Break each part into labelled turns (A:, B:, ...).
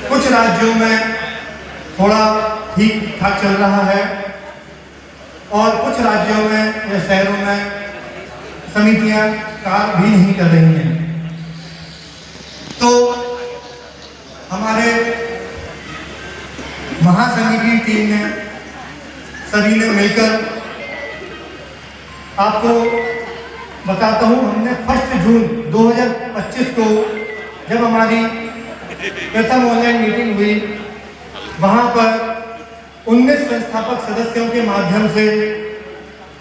A: कुछ राज्यों में थोड़ा ठीक ठाक चल रहा है और कुछ राज्यों में या शहरों में समितियां कार्य भी नहीं कर रही हैं। तो हमारे महासंघ की टीम ने सभी ने मिलकर, आपको बताता हूं, हमने 1 जून 2025 को जब हमारी प्रथम ऑनलाइन मीटिंग हुई, वहां पर 19 संस्थापक सदस्यों के माध्यम से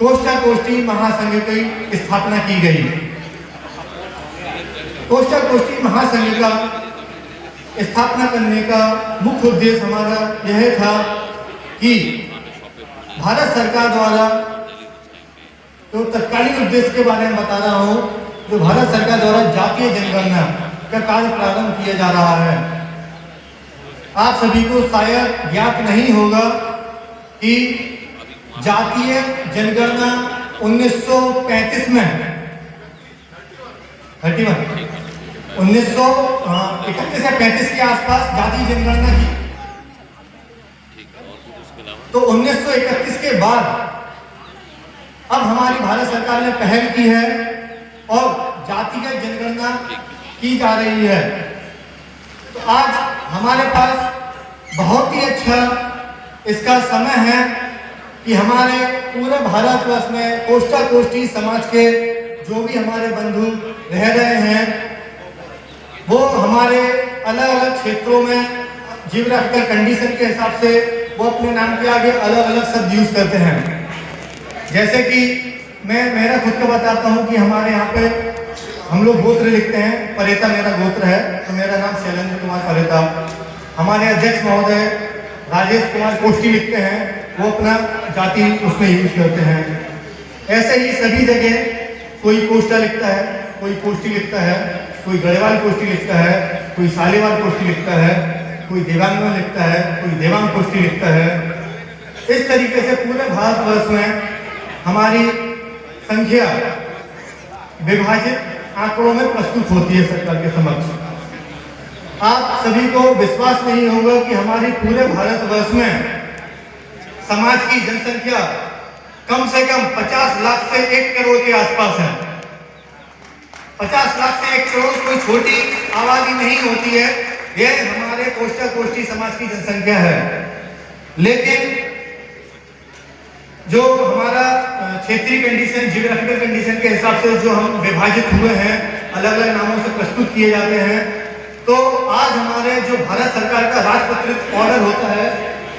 A: कोष्टा कोष्ठी महासंघ की स्थापना की गई। कोष्टा कोष्ठी महासंघ का स्थापना करने का मुख्य उद्देश्य हमारा यह था कि भारत सरकार द्वारा, तो तत्कालीन उद्देश्य के बारे में बता रहा हूं, जो भारत सरकार द्वारा जातीय जनगणना का कार्य प्रारंभ किया जा रहा है। आप सभी को शायद ज्ञात नहीं होगा कि जातीय जनगणना 1935 में 1931 या 35 के आसपास जातीय जनगणना की। तो 1931 के बाद अब हमारी भारत सरकार ने पहल की है और जातिगत जनगणना की जा रही है। तो आज हमारे पास बहुत ही अच्छा इसका समय है कि हमारे पूरे भारतवर्ष में कोष्टा कोष्ठी समाज के जो भी हमारे बंधु रह रहे हैं, वो हमारे अलग अलग क्षेत्रों में जियोग्राफिकल कंडीशन के हिसाब से वो अपने नाम के आगे अलग अलग शब्द यूज करते हैं। जैसे कि मैं मेरा खुद का बताता हूं कि हमारे यहाँ पे हम लोग गोत्र लिखते हैं, परेता मेरा गोत्र है, तो मेरा नाम शैलेंद्र कुमार परेता। हमारे अध्यक्ष महोदय राजेश कुमार कोष्ठी लिखते हैं, वो अपना जाति उसमें यूज करते हैं। ऐसे ही सभी जगह कोई कोष्टा लिखता है, कोई कोष्ठी लिखता है, कोई गढ़वाल कोष्ठी लिखता है, कोई सालेवाल कोष्ठी लिखता है, कोई देवांग लिखता है, कोई देवांग कोष्ठी लिखता है। इस तरीके से पूरे भारतवर्ष में हमारी संख्या विभाजित आंकड़ों में प्रस्तुत होती है सरकार के समक्ष। आप सभी को विश्वास नहीं होगा कि हमारी पूरे भारतवर्ष में समाज की जनसंख्या कम से कम 50 लाख से 1 करोड़ के आसपास है। 50 लाख से 1 करोड़ कोई छोटी आबादी नहीं होती है, यह हमारे कोष्टा कोष्ठी समाज की जनसंख्या है। लेकिन जो हमारा क्षेत्रीय कंडीशन, जियोग्राफिकल कंडीशन के हिसाब से जो हम विभाजित हुए हैं, अलग अलग नामों से प्रस्तुत किए जाते हैं, तो आज हमारे जो भारत सरकार का राजपत्रित ऑर्डर होता है,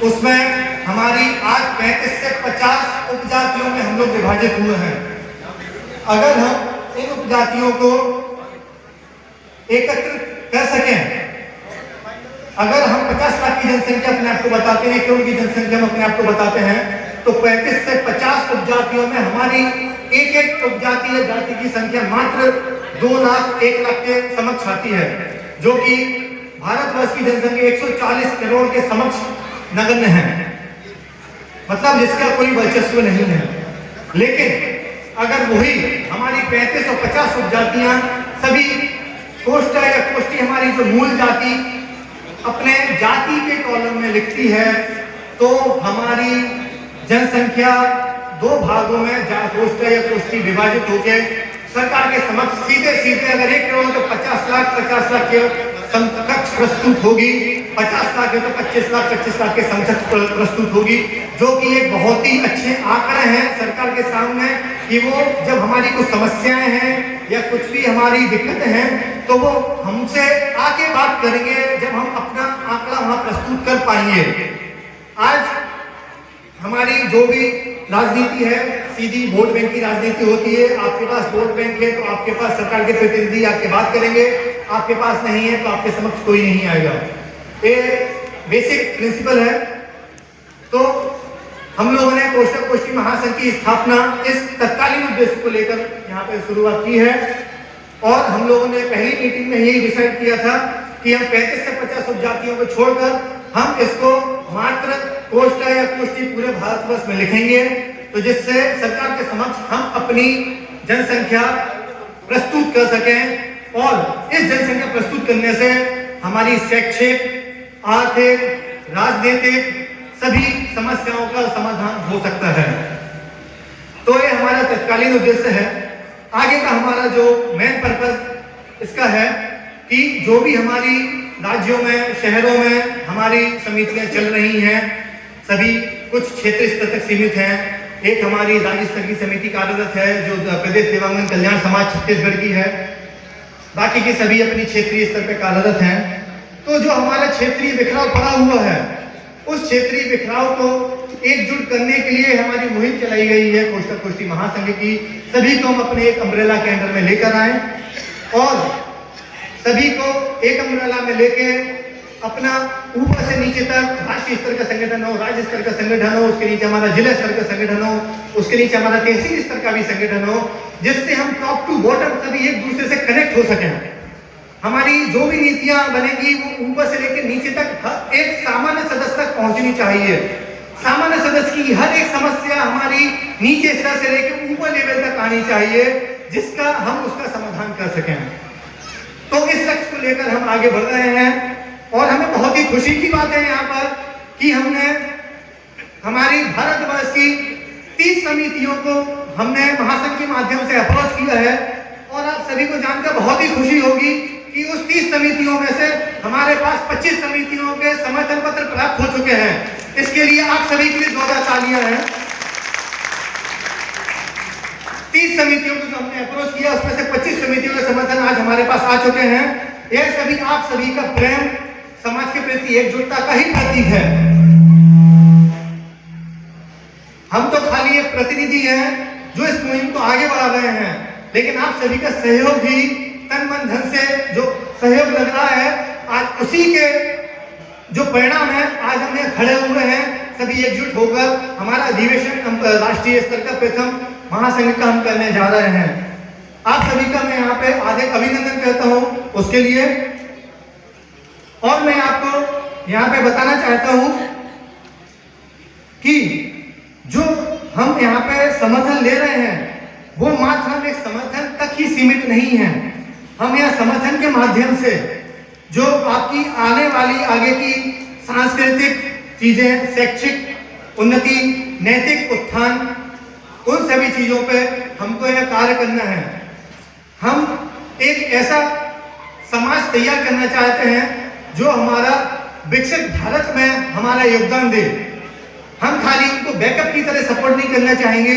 A: उसमें हमारी आज 35 से 50 उपजातियों में हम लोग विभाजित हुए हैं। अगर हम इन उपजातियों को एकत्रित कर सकें, अगर हम 50 लाख की जनसंख्या अपने आप को बताते हैं, 1 करोड़ की जनसंख्या हम अपने आप को बताते हैं, तो 35 से 50 उपजातियों में हमारी एक एक उपजाति या जाति की संख्या मात्र 2 लाख 1 लाख के समक्ष आती है, जो कि भारतवर्ष की जनसंख्या 140 करोड़ के समक्ष नगण्य है, मतलब जिसका कोई वर्चस्व नहीं है। लेकिन अगर वही हमारी 35 और 50 उपजातियां सभी कोष्टा या कोष्ठी हमारी जो मूल जाति अपने जाति के कॉलम में लिखती है, तो हमारी जनसंख्या 2 भागों में कोष्टा या कोष्ठी विभाजित होकर सरकार के समक्ष सीधे सीधे अगर 1 करोड़ तो 50 लाख के समकक्ष प्रस्तुत होगी, 50 लाख है तो 25 लाख के समकक्ष प्रस्तुत होगी, जो कि एक बहुत ही अच्छे आंकड़े हैं सरकार के सामने कि वो जब हमारी कुछ समस्याएं हैं या कुछ भी हमारी दिक्कतें हैं, तो वो हमसे आके बात करेंगे जब हम अपना आंकड़ा वहां प्रस्तुत कर पाएंगे। आज हमारी जो भी राजनीति है, सीधी वोट बैंक की राजनीति होती है। आपके पास वोट बैंक है तो आपके पास सरकार के प्रतिनिधि आके बात करेंगे, आपके पास नहीं है तो आपके समक्ष कोई नहीं आएगा। ये बेसिक प्रिंसिपल है। तो हम लोगों ने कोष्टा कोष्ठी महासंघ की स्थापना इस तत्कालीन उद्देश्य को लेकर यहाँ पे शुरुआत की है, और हम लोगों ने पहली मीटिंग में यही डिसाइड किया था कि हम 35 से 50 उपजातियों को छोड़कर हम इसको मात्र कोष्टा या कोष्ठी पूरे भारतवर्ष में लिखेंगे, तो जिससे सरकार के समक्ष हम अपनी जनसंख्या प्रस्तुत कर सकें, और इस जनसंख्या प्रस्तुत करने से हमारी शैक्षिक, आर्थिक, राजनीतिक सभी समस्याओं का समाधान हो सकता है। तो ये हमारा तत्कालीन उद्देश्य है। आगे का हमारा जो मेन पर्पस इसका है कि जो भी हमारी राज्यों में, शहरों में हमारी समितियां चल रही हैं, सभी कुछ क्षेत्र स्तर तक सीमित हैं। एक हमारी राज्य स्तर की समिति कार्यरत है जो प्रदेश दिव्यांगजन कल्याण समाज छत्तीसगढ़ की है, बाकी के सभी अपनी क्षेत्रीय स्तर पर कार्यरत हैं। तो जो हमारा क्षेत्रीय बिखराव पड़ा हुआ है, उस क्षेत्रीय बिखराव को एकजुट करने के लिए हमारी मुहिम चलाई गई है कोष्ठक कुश्ती महासंघ की। सभी को हम अपने एक अम्ब्रेला के अंडर में लेकर आए और सभी को एक अम्ब्रेला में लेके अपना ऊपर से नीचे तक राष्ट्रीय स्तर का संगठन हो, राज्य स्तर का संगठन हो, उसके नीचे हमारा जिला स्तर का संगठन हो, उसके नीचे हमारा तहसील स्तर का भी संगठन हो, जिससे हम टॉप टू बॉटम सभी एक दूसरे से कनेक्ट हो सकें। हमारी जो भी नीतियां बनेगी वो ऊपर से लेकर नीचे तक एक सामान्य सदस्य तक पहुंचनी चाहिए। सामान्य सदस्य की हर एक समस्या हमारी नीचे स्तर से लेकर ऊपर लेवल तक आनी चाहिए, जिसका हम उसका समाधान कर सकें। तो इस लक्ष्य को लेकर हम आगे बढ़ रहे हैं और हमें बहुत ही खुशी की बात है यहाँ पर कि हमने हमारी भारतवर्ष की 30 समितियों को हमने महासंघ के माध्यम से अप्रोच किया है और आप सभी को जानकर बहुत ही खुशी होगी कि उस 30 समितियों में से हमारे पास 25 समितियों के समर्थन पत्र प्राप्त हो चुके हैं। इसके लिए आप सभी के लिए जोरदार तालियां हैं। 30 समितियों को जो हमने अप्रोच किया उसमें से 25 समितियों के समर्थन आज हमारे पास आ चुके हैं। यह सभी आप सभी का प्रेम, समाज के प्रति एकजुटता का ही प्रतीक है। हम तो खाली एक प्रतिनिधि हैं जो इस मुहिम को आगे बढ़ा रहे हैं, लेकिन आप सभी का सहयोग भी तन मन धन से जो सहयोग लग रहा है, आज उसी के जो परिणाम है आज हम यहाँ खड़े हुए हैं सभी एकजुट होकर हमारा अधिवेशन हम राष्ट्रीय स्तर का प्रथम महासंघ का हम करने जा रहे हैं। आप सभी का मैं यहाँ पे हार्दिक अभिनंदन करता हूँ उसके लिए। और मैं आपको यहाँ पे बताना चाहता हूँ कि जो हम यहाँ पे समर्थन ले रहे हैं वो मात्र हम एक समर्थन तक ही सीमित नहीं है। हम यह समर्थन के माध्यम से जो आपकी आने वाली आगे की सांस्कृतिक चीजें, शैक्षिक उन्नति, नैतिक उत्थान, उन सभी चीजों पे हमको यह कार्य करना है। हम एक ऐसा समाज तैयार करना चाहते हैं जो हमारा विकसित भारत में हमारा योगदान दे। हम खाली उनको बैकअप की तरह सपोर्ट नहीं करना चाहेंगे।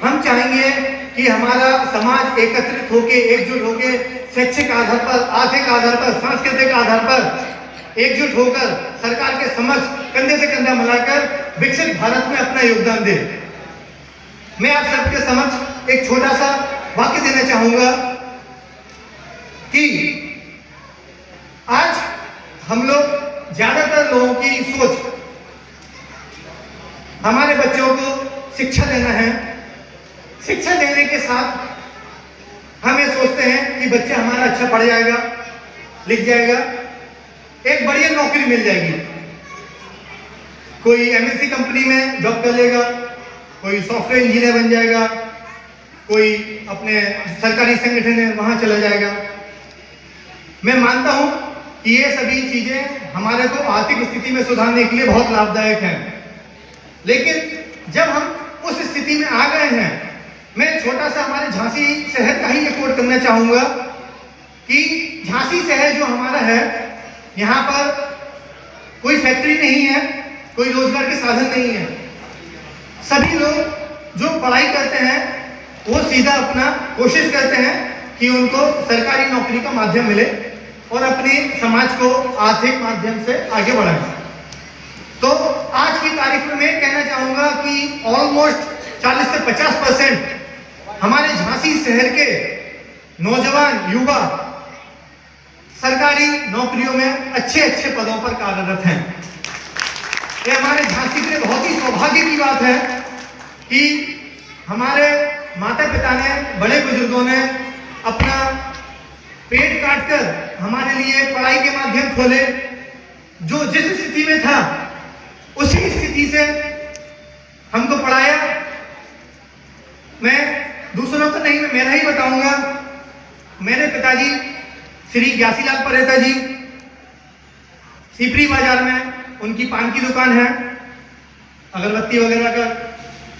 A: हम चाहेंगे कि हमारा समाज एकत्रित होके, एकजुट होके, शैक्षिक आधार पर, आर्थिक आधार पर, सांस्कृतिक आधार पर एकजुट होकर सरकार के समक्ष कंधे से कंधा मिलाकर विकसित भारत में अपना योगदान दे। मैं आप सबके समक्ष एक छोटा सा वाक्य देना चाहूंगा कि आज हम लोग ज्यादातर लोगों की सोच, हमारे बच्चों को शिक्षा देना है, शिक्षा देने के साथ हम ये सोचते हैं कि बच्चा हमारा अच्छा पढ़ जाएगा, लिख जाएगा, एक बढ़िया नौकरी मिल जाएगी, कोई एमएनसी कंपनी में जॉब कर लेगा, कोई सॉफ्टवेयर इंजीनियर बन जाएगा, कोई अपने सरकारी संगठन है वहां चला जाएगा। मैं मानता हूं कि ये सभी चीजें हमारे को आर्थिक स्थिति में सुधारने के लिए बहुत लाभदायक हैं, लेकिन जब हम उस स्थिति में आ गए हैं, मैं छोटा सा हमारे झांसी शहर का ही रिपोर्ट करना चाहूंगा कि झांसी शहर जो हमारा है, यहाँ पर कोई फैक्ट्री नहीं है, कोई रोजगार के साधन नहीं है। सभी लोग जो पढ़ाई करते हैं वो सीधा अपना कोशिश करते हैं कि उनको सरकारी नौकरी का माध्यम मिले और अपने समाज को आर्थिक माध्यम से आगे बढ़ाएं। तो आज की तारीख में मैं कहना चाहूंगा कि ऑलमोस्ट 40 से 50% हमारे झांसी शहर के नौजवान युवा सरकारी नौकरियों में अच्छे अच्छे पदों पर कार्यरत हैं। ये हमारे झांसी के लिए बहुत ही सौभाग्य की बात है कि हमारे माता पिता ने, बड़े बुजुर्गों ने अपना पेट काटकर हमारे लिए पढ़ाई के माध्यम खोले। जो जिस स्थिति में था उसी स्थिति से हमको पढ़ाया। मैं दूसरों को नहीं, मैं मेरा ही बताऊंगा। मेरे पिताजी श्री ज्ञासीलाल परेता जी सीपरी बाजार में उनकी पान की दुकान है, अगरबत्ती वगैरह का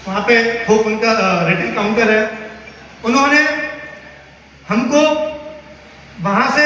A: वहाँ पे थोक उनका रिटेल काउंटर है। उन्होंने हमको वहाँ से